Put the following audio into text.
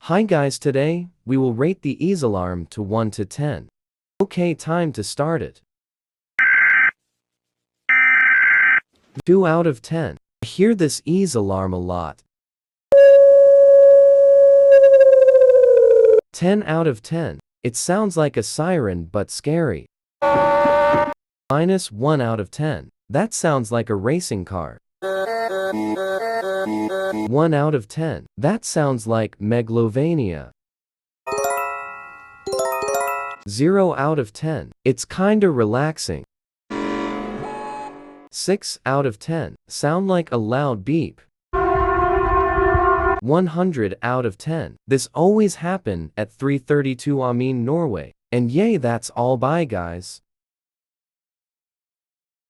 Hi guys, today we will rate the ease alarm to 1 to 10. Okay, time to start it. 2 out of 10. I hear this ease alarm a lot. 10 out of 10. It sounds like a siren but scary. -1 out of 10. That sounds like a racing car. 1 out of 10. That sounds like megalovania. 0 out of 10. It's kinda relaxing. 6 out of 10. Sound like a loud beep. 100 out of 10. This always happen at 3:32 am in Norway. And yay, that's all. Bye guys.